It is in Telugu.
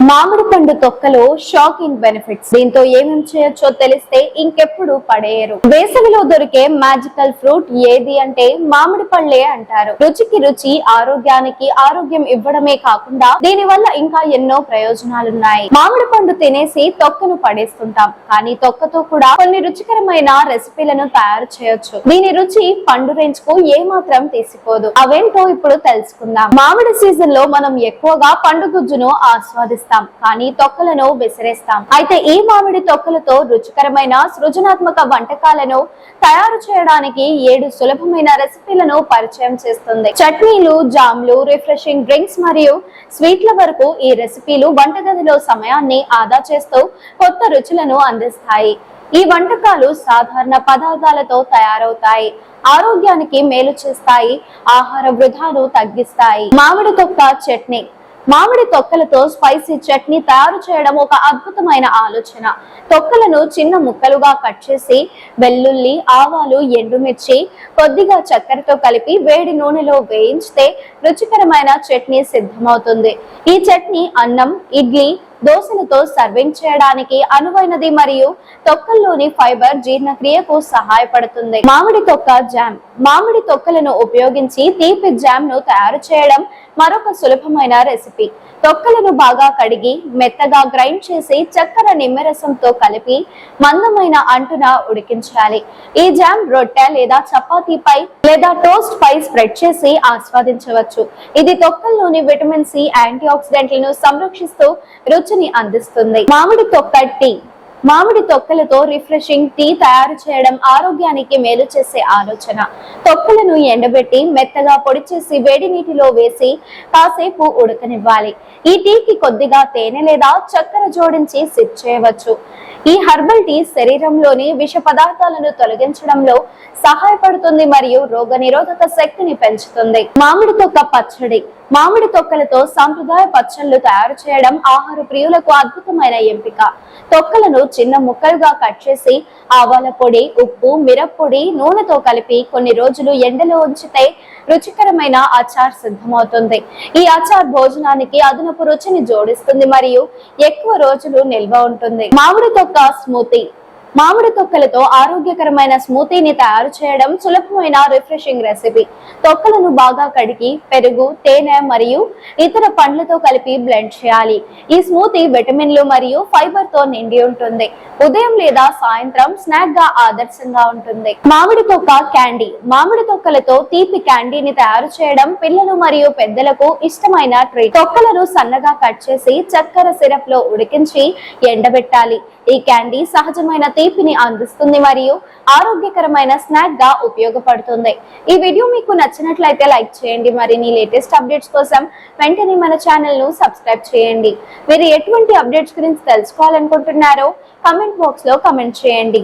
మామిడి పండు తొక్కలో షాకింగ్ బెనిఫిట్స్. దీంతో ఏమేం చేయొచ్చో తెలిస్తే ఇంకెప్పుడు పడేయరు. వేసవిలో దొరికే మ్యాజికల్ ఫ్రూట్ ఏది అంటే మామిడి పళ్ళే అంటారు. రుచికి రుచి, ఆరోగ్యానికి ఆరోగ్యం ఇవ్వడమే కాకుండా దీని వల్ల ఇంకా ఎన్నో ప్రయోజనాలున్నాయి. మామిడి పండు తినేసి తొక్కను పడేస్తుంటాం, కానీ తొక్కతో కూడా కొన్ని రుచికరమైన రెసిపీలను తయారు చేయొచ్చు. దీని రుచి పండు రేంజ్ కు ఏమాత్రం తీసిపోదు. అవేంటో ఇప్పుడు తెలుసుకుందాం. మామిడి సీజన్ లో మనం ఎక్కువగా పండు గుజ్జును ఆస్వాదిస్తాం, కానీ తొక్కలను విసిరేస్తాం. అయితే ఈ మామిడి తొక్కలతో రుచికరమైన సృజనాత్మక వంటకాలను తయారు చేయడానికి 7 సులభమైన రెసిపీలను పరిచయం చేస్తుంది. చట్నీలు, జామ్లు, రిఫ్రెషింగ్ డ్రింక్స్ మరియు స్వీట్ల వరకు ఈ రెసిపీలు వంటగదిలో సమయాన్ని ఆదా చేస్తూ కొత్త రుచులను అందిస్తాయి. ఈ వంటకాలు సాధారణ పదార్థాలతో తయారవుతాయి, ఆరోగ్యానికి మేలు చేస్తాయి, ఆహార వృధాను తగ్గిస్తాయి. మామిడి తొక్క చట్నీ. మామిడి తొక్కలతో స్పైసీ చట్నీ తయారు చేయడం ఒక అద్భుతమైన ఆలోచన. తొక్కలను చిన్న ముక్కలుగా కట్ చేసి వెల్లుల్లి, ఆవాలు, ఎండుమిర్చి, కొద్దిగా చక్కెరతో కలిపి వేడి నూనెలో వేయించితే రుచికరమైన చట్నీ సిద్ధమవుతుంది. ఈ చట్నీ అన్నం, ఇడ్లీ, దోశలతో సర్వింగ్ చేయడానికి అనువైనది మరియు తొక్కల్లోని ఫైబర్ జీర్ణక్రియకు సహాయపడుతుంది. మామిడి తొక్క జామ్. మామిడి తొక్కలను ఉపయోగించి తీపి జామ్ ను తయారు చేయడం మరొక సులభమైన రెసిపీ. తొక్కలను బాగా కడిగి మెత్తగా గ్రైండ్ చేసి చక్కెర, నిమ్మరసంతో కలిపి మందమైన అంటున ఉడికించాలి. ఈ జామ్ రొట్టె లేదా చపాతీపై లేదా టోస్ట్ పై స్ప్రెడ్ చేసి ఆస్వాదించవచ్చు. ఇది తొక్కల్లోని విటమిన్ సి, యాంటీ ఆక్సిడెంట్లను సంరక్షిస్తూ రుచిని అందిస్తుంది. మామిడి తొక్క టీ. మామిడి తొక్కలతో రిఫ్రెషింగ్ టీ తయారు చేయడం ఆరోగ్యానికి మేలు చేసే ఆలోచన. తొక్కలను ఎండబెట్టి మెత్తగా పొడి చేసి వేడి నీటిలో వేసి కాసేపు ఉడకనివ్వాలి. ఈ టీకి కొద్దిగా తేనె లేదా చక్కెర జోడించి సిప్ చేయవచ్చు. ఈ హెర్బల్ టీ శరీరంలోని విష పదార్థాలను తొలగించడంలో సహాయపడుతుంది మరియు రోగనిరోధక శక్తిని పెంచుతుంది. మామిడి తొక్క పచ్చడి. మామిడి తొక్కలతో సాంప్రదాయ పచ్చళ్ళు తయారు చేయడం ఆహార ప్రియులకు అద్భుతమైన ఎంపిక. తొక్కలను చిన్న ముక్కలుగా కట్ చేసి ఆవాల పొడి, ఉప్పు, మిరప్పొడి, నూనెతో కలిపి కొన్ని రోజులు ఎండలో ఉంచితే రుచికరమైన అచార్ సిద్ధమవుతుంది. ఈ అచార్ భోజనానికి అదనపు రుచిని జోడిస్తుంది మరియు ఎక్కువ రోజులు నిల్వ ఉంటుంది. మామిడి తొక్క స్మూతీ. మామిడి తొక్కలతో ఆరోగ్యకరమైన స్మూతీని తయారు చేయడం సులభమైన రిఫ్రెషింగ్ రెసిపీ. తొక్కలను బాగా కడిగి పెరుగు, తేనె మరియు ఇతర పండ్లతో కలిపి బ్లెండ్ చేయాలి. ఈ స్మూతీ విటమిన్లు మరియు ఫైబర్ తో నిండి ఉంటుంది. ఉదయం లేదా సాయంత్రం స్నాక్ గా ఆదర్శంగా ఉంటుంది. మామిడి తొక్క క్యాండీ. మామిడి తొక్కలతో తీపి క్యాండీని తయారు చేయడం పిల్లలు మరియు పెద్దలకు ఇష్టమైన ట్రీట్. తొక్కలను సన్నగా కట్ చేసి చక్కెర సిరప్ లో ఉడికించి ఎండబెట్టాలి. ఈ క్యాండీ సహజమైన తీపిని అందిస్తుంది మరియు ఆరోగ్యకరమైన స్నాక్ గా ఉపయోగపడుతుంది. ఈ వీడియో మీకు నచ్చినట్లయితే లైక్ చేయండి. మరిన్ని లేటెస్ట్ అప్డేట్స్ కోసం వెంటనే మన ఛానల్ ను సబ్స్క్రైబ్ చేయండి. మీరు ఎటువంటి అప్డేట్స్ గురించి తెలుసుకోవాలనుకుంటున్నారో కామెంట్ బాక్స్ లో కామెంట్ చేయండి.